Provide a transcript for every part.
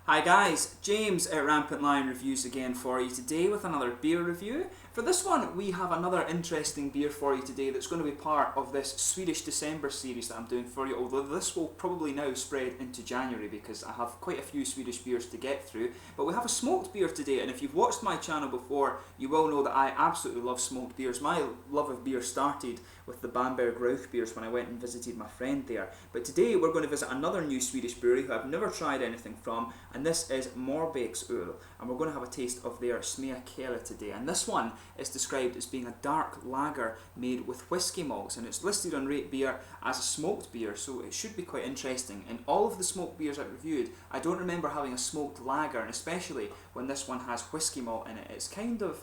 Hi guys, James at Rampant Lion Reviews again for you today with another beer review. For this one we have another interesting beer for you today that's going to be part of this Swedish December series that I'm doing for you, although this will probably now spread into January because I have quite a few Swedish beers to get through. But we have a smoked beer today, and if you've watched my channel before you will know that I absolutely love smoked beers. My love of beer started with the Bamberg Rauch beers when I went and visited my friend there. But today we're going to visit another new Swedish brewery who I've never tried anything from, and this is Marbäcks, and we're going to have a taste of their Sméa Kalle today. And this one is described as being a dark lager made with whiskey malts, and it's listed on Rate Beer as a smoked beer, so it should be quite interesting. In all of the smoked beers I've reviewed, I don't remember having a smoked lager, and especially when this one has whiskey malt in it, it's kind of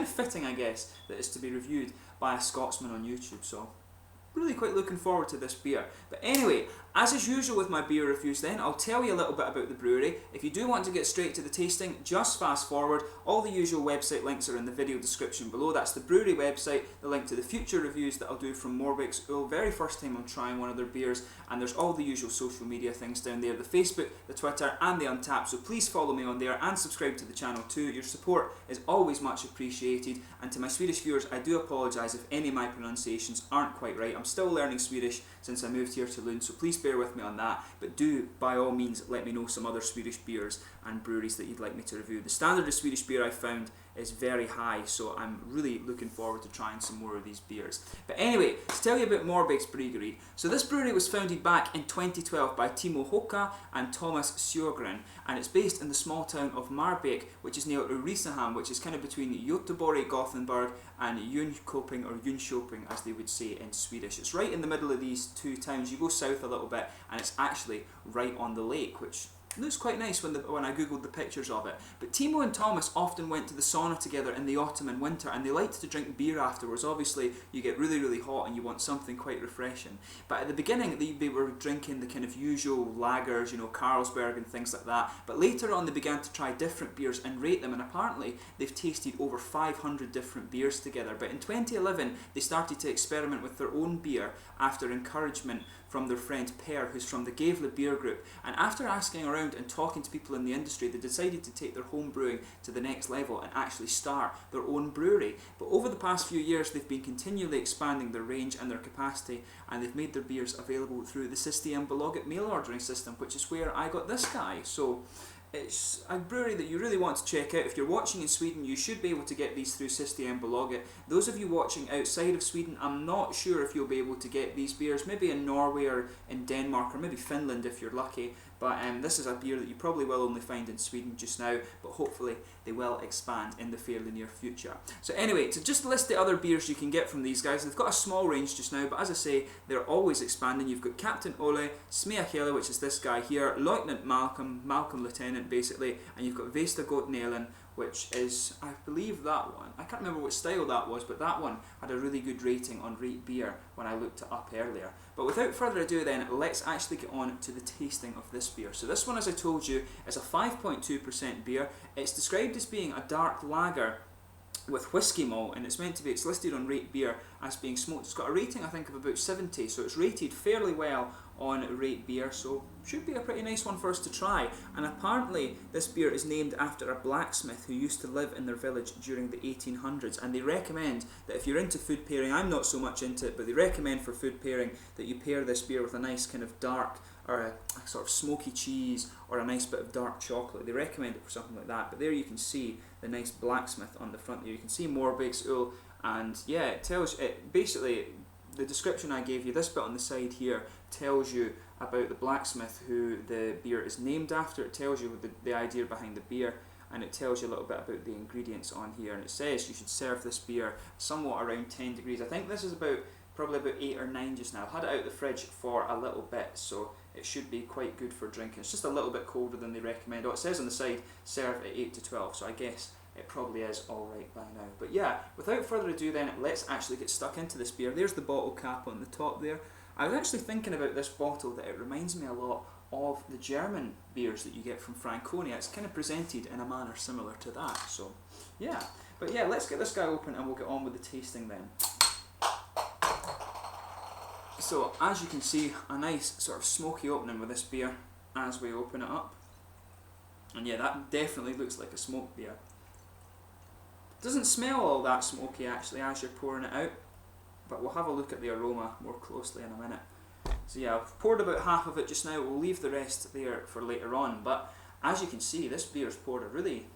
fitting, I guess, that it's to be reviewed by a Scotsman on YouTube. So really quite looking forward to this beer. But anyway, as is usual with my beer reviews then, I'll tell you a little bit about the brewery. If you do want to get straight to the tasting, just fast forward. All the usual website links are in the video description below. That's the brewery website, the link to the future reviews that I'll do from Marbäcks, very first time I'm trying one of their beers, and there's all the usual social media things down there, the Facebook, the Twitter and the Untappd, so please follow me on there and subscribe to the channel too. Your support is always much appreciated, and to my Swedish viewers, I do apologise if any of my pronunciations aren't quite right. I'm still learning Swedish since I moved here to Lund, so please bear with me on that, but do by all means let me know some other Swedish beers and breweries that you'd like me to review. The standard of Swedish beer I found is very high, so I'm really looking forward to trying some more of these beers. But anyway, to tell you about Marbäcks Bryggeri. So this brewery was founded back in 2012 by Timo Hokka and Thomas Sjögren, and it's based in the small town of Marbäck, which is near Ulricehamn, which is kind of between Göteborg, Gothenburg and Jönköping, or Jönköping as they would say in Swedish. It's right in the middle of these two towns. You go south a little bit and it's actually right on the lake, which looks quite nice when I googled the pictures of it. But Timo and Thomas often went to the sauna together in the autumn and winter, and they liked to drink beer afterwards. Obviously you get really hot and you want something quite refreshing. But at the beginning they were drinking the kind of usual lagers, Carlsberg and things like that. But later on they began to try different beers and rate them, and apparently they've tasted over 500 different beers together. But in 2011 they started to experiment with their own beer after encouragement from their friend Per, who's from the Gävle beer group, and after asking around and talking to people in the industry, they decided to take their home brewing to the next level and actually start their own brewery. But over the past few years they've been continually expanding their range and their capacity, and they've made their beers available through the Systembolaget mail ordering system, which is where I got this guy. So it's a brewery that you really want to check out. If you're watching in Sweden, you should be able to get these through Systembolaget. Those of you watching outside of Sweden, I'm not sure if you'll be able to get these beers, maybe in Norway or in Denmark or maybe Finland if you're lucky. But this is a beer that you probably will only find in Sweden just now, but hopefully they will expand in the fairly near future. So anyway, to just list the other beers you can get from these guys, they've got a small range just now, but as I say, they're always expanding. You've got Captain Ole, Sméa Kalle, which is this guy here, Lieutenant Malcolm Lieutenant basically, and you've got Vesta Gotnelen, which is, I believe that one, I can't remember what style that was, but that one had a really good rating on Rate Beer when I looked it up earlier. But without further ado then, let's actually get on to the tasting of this beer. So this one, as I told you, is a 5.2% beer. It's described as being a dark lager with whiskey malt, and it's listed on Rate Beer as being smoked. It's got a rating I think of about 70, so it's rated fairly well on Rate Beer, so should be a pretty nice one for us to try. And apparently this beer is named after a blacksmith who used to live in their village during the 1800s, and they recommend that if you're into food pairing, I'm not so much into it, but they recommend for food pairing that you pair this beer with a nice kind of dark or a sort of smoky cheese or a nice bit of dark chocolate. They recommend it for something like that. But there you can see the nice blacksmith on the front there. You can see Marbäcks, and yeah, it tells it basically. The description I gave you, this bit on the side here, tells you about the blacksmith who the beer is named after. It tells you the idea behind the beer, and it tells you a little bit about the ingredients on here. And it says you should serve this beer somewhat around 10 degrees. I think this is probably about 8 or 9 just now. I've had it out of the fridge for a little bit, so it should be quite good for drinking. It's just a little bit colder than they recommend. Oh, it says on the side, serve at 8 to 12, so I guess it probably is alright by now. But yeah, without further ado then, let's actually get stuck into this beer. There's the bottle cap on the top there. I was actually thinking about this bottle that it reminds me a lot of the German beers that you get from Franconia. It's kind of presented in a manner similar to that, so yeah. But yeah, let's get this guy open and we'll get on with the tasting then. So as you can see, a nice sort of smoky opening with this beer. as we open it up. And yeah, that definitely looks like a smoked beer. Doesn't smell all that smoky actually as you're pouring it out, but we'll have a look at the aroma more closely in a minute. So yeah, I've poured about half of it just now, we'll leave the rest there for later on, but as you can see, this beer's poured a really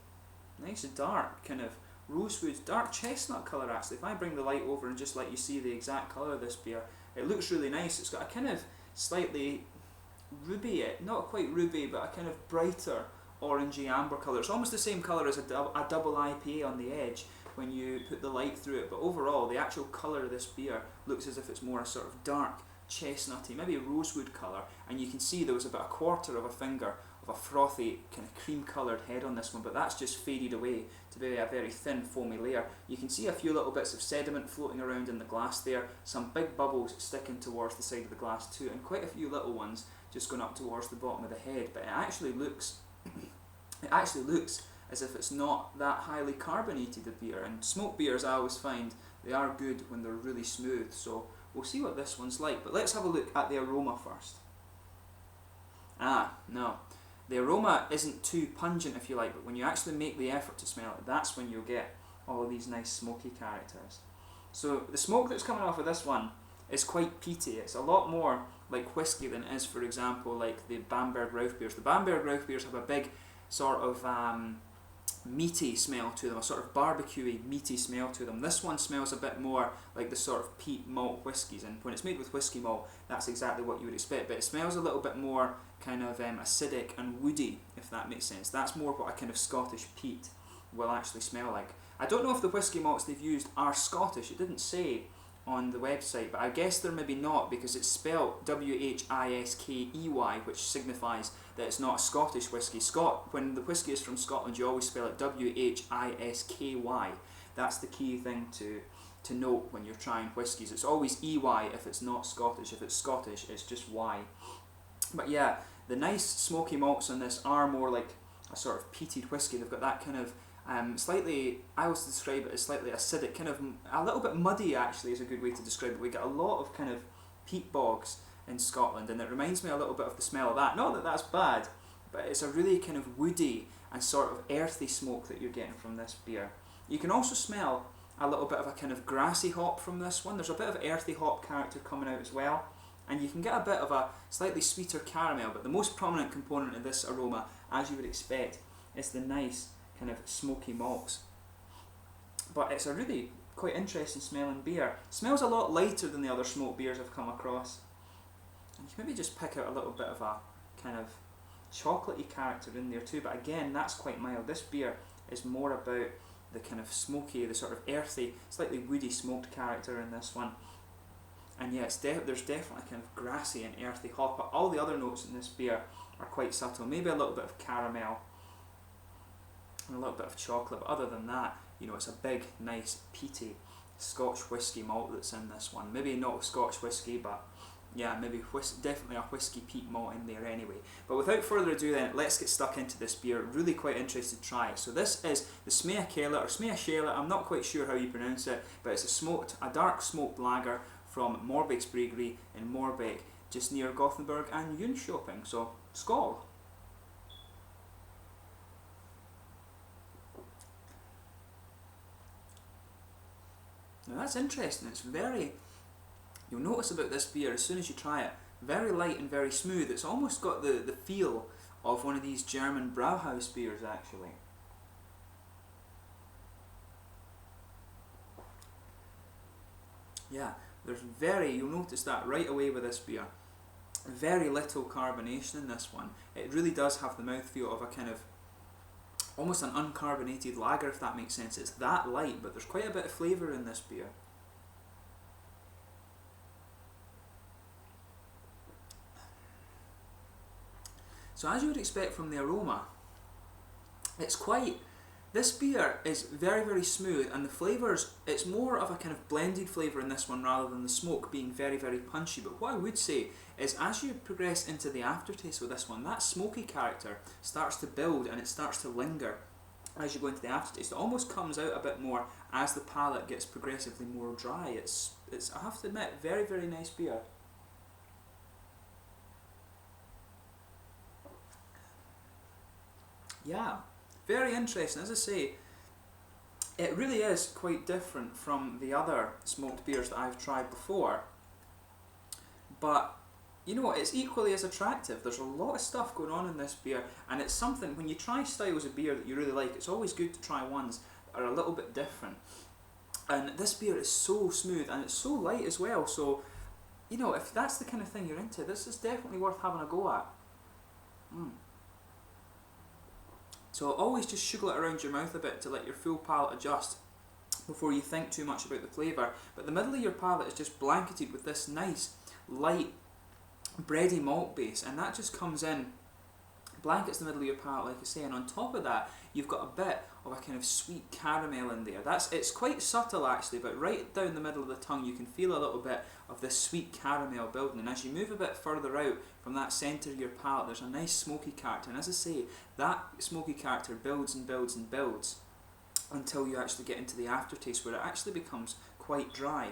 nice dark kind of rosewood, dark chestnut colour actually. If I bring the light over and just let you see the exact colour of this beer, it looks really nice. It's got a kind of slightly ruby, not quite ruby, but a kind of brighter orangey amber colour. It's almost the same colour as a double IPA on the edge when you put the light through it, but overall the actual colour of this beer looks as if it's more a sort of dark chestnutty, maybe a rosewood colour, and you can see there was about a quarter of a finger of a frothy kind of cream coloured head on this one, but that's just faded away to be a very thin foamy layer. You can see a few little bits of sediment floating around in the glass there, some big bubbles sticking towards the side of the glass too, and quite a few little ones just going up towards the bottom of the head, but it actually looks as if it's not that highly carbonated a beer, and smoked beers I always find they are good when they're really smooth, so we'll see what this one's like, but let's have a look at the aroma first. No, the aroma isn't too pungent if you like, but when you actually make the effort to smell it, that's when you'll get all of these nice smoky characters. So the smoke that's coming off of this one is quite peaty. It's a lot more like whiskey than it is, for example, like the Bamberg Rauch beers. The Bamberg Rauch beers have a big sort of meaty smell to them, a sort of barbecuey meaty smell to them. This one smells a bit more like the sort of peat malt whiskies, and when it's made with whiskey malt, that's exactly what you would expect, but it smells a little bit more kind of acidic and woody, if that makes sense. That's more what a kind of Scottish peat will actually smell like. I don't know if the whiskey malts they've used are Scottish. It didn't say on the website, but I guess they're maybe not, because it's spelled W-H-I-S-K-E-Y, which signifies that it's not a Scottish whiskey. When the whiskey is from Scotland, you always spell it W-H-I-S-K-Y. That's the key thing to note when you're trying whiskies. It's always E-Y if it's not Scottish. If it's Scottish, it's just Y. But yeah, the nice smoky malts on this are more like a sort of peated whiskey. They've got that kind of slightly, I always describe it as slightly acidic, kind of a little bit muddy actually is a good way to describe it. We get a lot of kind of peat bogs in Scotland, and it reminds me a little bit of the smell of that. Not that that's bad, but it's a really kind of woody and sort of earthy smoke that you're getting from this beer. You can also smell a little bit of a kind of grassy hop from this one. There's a bit of earthy hop character coming out as well, and you can get a bit of a slightly sweeter caramel, but the most prominent component of this aroma, as you would expect, is the nice kind of smoky malts. But it's a really quite interesting smelling beer. It smells a lot lighter than the other smoked beers I've come across. And you can maybe just pick out a little bit of a kind of chocolatey character in there too, but again, that's quite mild. This beer is more about the kind of smoky, the sort of earthy, slightly woody smoked character in this one. And yeah, there's definitely kind of grassy and earthy hop, but all the other notes in this beer are quite subtle. Maybe a little bit of caramel and a little bit of chocolate, but other than that, you know, it's a big, nice, peaty Scotch whisky malt that's in this one. Maybe not Scotch whisky, but yeah, maybe definitely a whisky peat malt in there anyway. But without further ado then, let's get stuck into this beer. Really quite interested to try it. So this is the Sméa Kalle, or Sméa Kalle, I'm not quite sure how you pronounce it, but it's a dark smoked lager from Marbäcks Bryggeri in Marbäck, just near Gothenburg and Jönköping. So, skål! Now that's interesting. It's very, you'll notice about this beer as soon as you try it, very light and very smooth. It's almost got the feel of one of these German Brauhaus beers actually. Yeah, you'll notice that right away with this beer. Very little carbonation in this one. It really does have the mouthfeel of a kind of almost an uncarbonated lager, if that makes sense. It's that light, but there's quite a bit of flavour in this beer. So as you would expect from the aroma, this beer is very, very smooth, and the flavours, it's more of a kind of blended flavour in this one rather than the smoke being very, very punchy. But what I would say is as you progress into the aftertaste with this one, that smoky character starts to build and it starts to linger as you go into the aftertaste. It almost comes out a bit more as the palate gets progressively more dry. It's I have to admit, very, very nice beer. Yeah, very interesting. As I say, it really is quite different from the other smoked beers that I've tried before, but you know, it's equally as attractive. There's a lot of stuff going on in this beer, and it's something, when you try styles of beer that you really like, it's always good to try ones that are a little bit different. And this beer is so smooth, and it's so light as well, so, you know, if that's the kind of thing you're into, this is definitely worth having a go at. So always just sugar it around your mouth a bit to let your full palate adjust before you think too much about the flavour. But the middle of your palate is just blanketed with this nice, light, bready malt base, and that just comes in, blankets the middle of your palate, like I say, and on top of that you've got a bit of a kind of sweet caramel in there. It's quite subtle actually, but right down the middle of the tongue you can feel a little bit of this sweet caramel building, and as you move a bit further out from that centre of your palate, there's a nice smoky character, and as I say, that smoky character builds and builds and builds until you actually get into the aftertaste, where it actually becomes quite dry.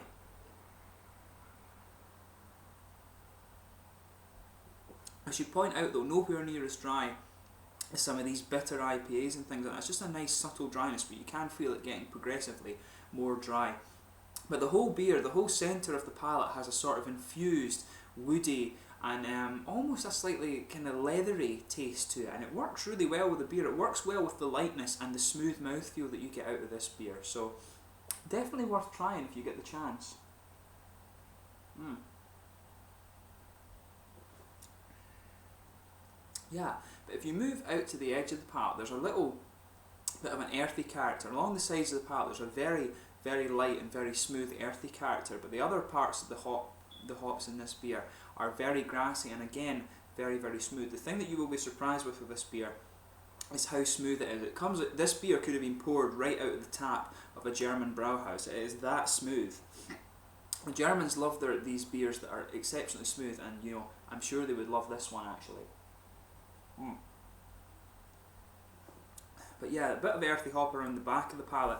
I should point out though, nowhere near as dry as some of these bitter IPAs and things like that. It's just a nice subtle dryness, but you can feel it getting progressively more dry. But the whole beer, the whole centre of the palate has a sort of infused, woody, and almost a slightly kind of leathery taste to it, and it works really well with the beer. It works well with the lightness and the smooth mouthfeel that you get out of this beer, so definitely worth trying if you get the chance. Yeah, but if you move out to the edge of the palate, there's a little bit of an earthy character. Along the sides of the palate, there's a very, very light and very smooth earthy character, but the other parts of the hops in this beer are very grassy and again, very, very smooth. The thing that you will be surprised with this beer is how smooth it is. This beer could have been poured right out of the tap of a German brauhaus. It is that smooth. The Germans love these beers that are exceptionally smooth, and you know, I'm sure they would love this one actually. But yeah, a bit of earthy hop around the back of the palate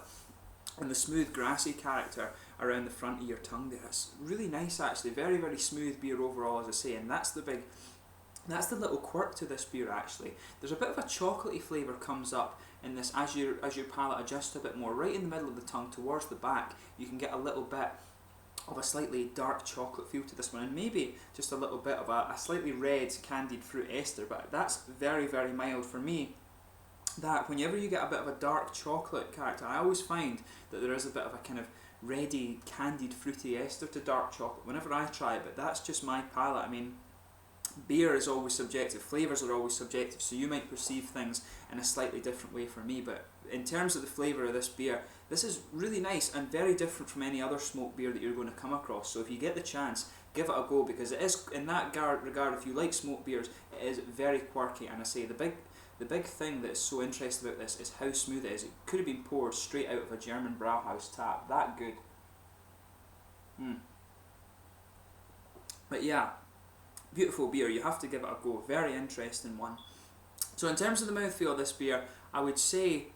and the smooth grassy character around the front of your tongue there. It's really nice actually, very, very smooth beer overall, as I say, and that's the little quirk to this beer actually. There's a bit of a chocolatey flavour comes up in this as your palate adjusts a bit more. Right in the middle of the tongue towards the back, you can get a little bit of a slightly dark chocolate feel to this one, and maybe just a little bit of a slightly red candied fruit ester, but that's very, very mild for me. That whenever you get a bit of a dark chocolate character, I always find that there is a bit of a kind of reddy, candied, fruity ester to dark chocolate whenever I try it, but that's just my palate. I mean, beer is always subjective, flavours are always subjective, so you might perceive things in a slightly different way from me, but in terms of the flavour of this beer, this is really nice and very different from any other smoked beer that you're going to come across. So if you get the chance, give it a go, because it is, in that regard, if you like smoked beers, it is very quirky. And I say the big thing that is so interesting about this is how smooth it is. It could have been poured straight out of a German brauhaus tap. That good. But yeah, beautiful beer. You have to give it a go. Very interesting one. So in terms of the mouthfeel of this beer, I would say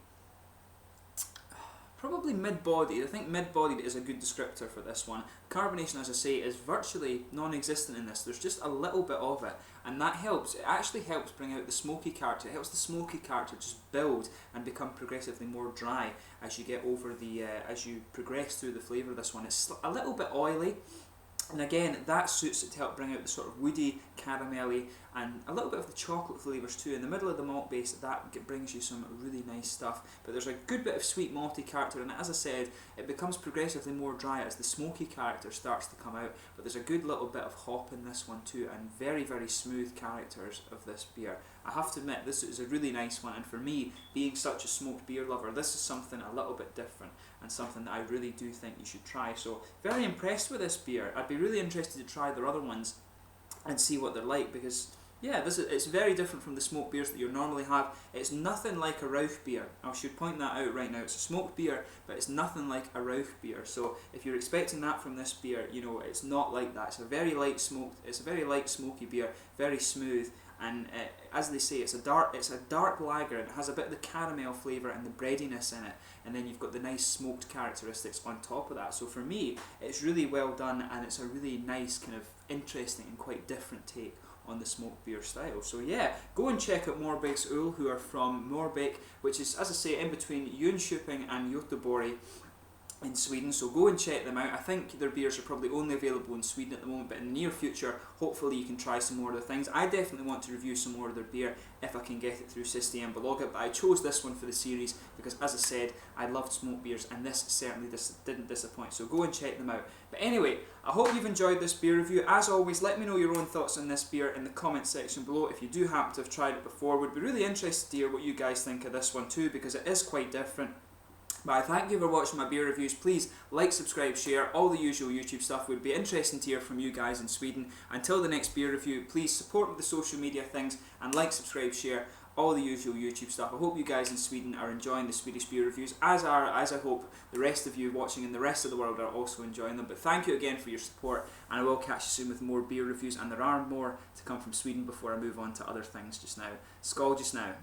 probably mid-bodied. I think mid-bodied is a good descriptor for this one. Carbonation, as I say, is virtually non-existent in this. There's just a little bit of it, and that helps. It actually helps bring out the smoky character. It helps the smoky character just build and become progressively more dry as you get over as you progress through the flavour of this one. It's a little bit oily, and again, that suits it to help bring out the sort of woody, caramelly, and a little bit of the chocolate flavours too. In the middle of the malt base, that brings you some really nice stuff. But there's a good bit of sweet malty character, and as I said, it becomes progressively more dry as the smoky character starts to come out. But there's a good little bit of hop in this one too, and very, very smooth characters of this beer. I have to admit, this is a really nice one, and for me, being such a smoked beer lover, this is something a little bit different, and something that I really do think you should try. So, very impressed with this beer. I'd be really interested to try their other ones and see what they're like, because yeah, it's very different from the smoked beers that you normally have. It's nothing like a Rauch beer. I should point that out right now. It's a smoked beer, but it's nothing like a Rauch beer. So if you're expecting that from this beer, you know, it's not like that. It's a very light smoky beer, very smooth, and as they say, it's a dark lager, and it has a bit of the caramel flavour and the breadiness in it, and then you've got the nice smoked characteristics on top of that. So for me, it's really well done, and it's a really nice kind of interesting and quite different take on the smoked beer style. So yeah, go and check out Marbäcks Öl, who are from Marbäck, which is, as I say, in between Jönköping and Göteborg in Sweden, so go and check them out. I think their beers are probably only available in Sweden at the moment, but in the near future, hopefully you can try some more of their things. I definitely want to review some more of their beer if I can get it through Systembolaget, but I chose this one for the series because, as I said, I loved smoked beers, and this certainly didn't disappoint, so go and check them out. But anyway, I hope you've enjoyed this beer review. As always, let me know your own thoughts on this beer in the comment section below. If you do happen to have tried it before, would be really interested to hear what you guys think of this one too, because it is quite different. But I thank you for watching my beer reviews. Please like, subscribe, share, all the usual YouTube stuff. Would be interesting to hear from you guys in Sweden. Until the next beer review, please support with the social media things and like, subscribe, share, all the usual YouTube stuff. I hope you guys in Sweden are enjoying the Swedish beer reviews, as I hope the rest of you watching in the rest of the world are also enjoying them. But thank you again for your support, and I will catch you soon with more beer reviews, and there are more to come from Sweden before I move on to other things just now. Skål just now.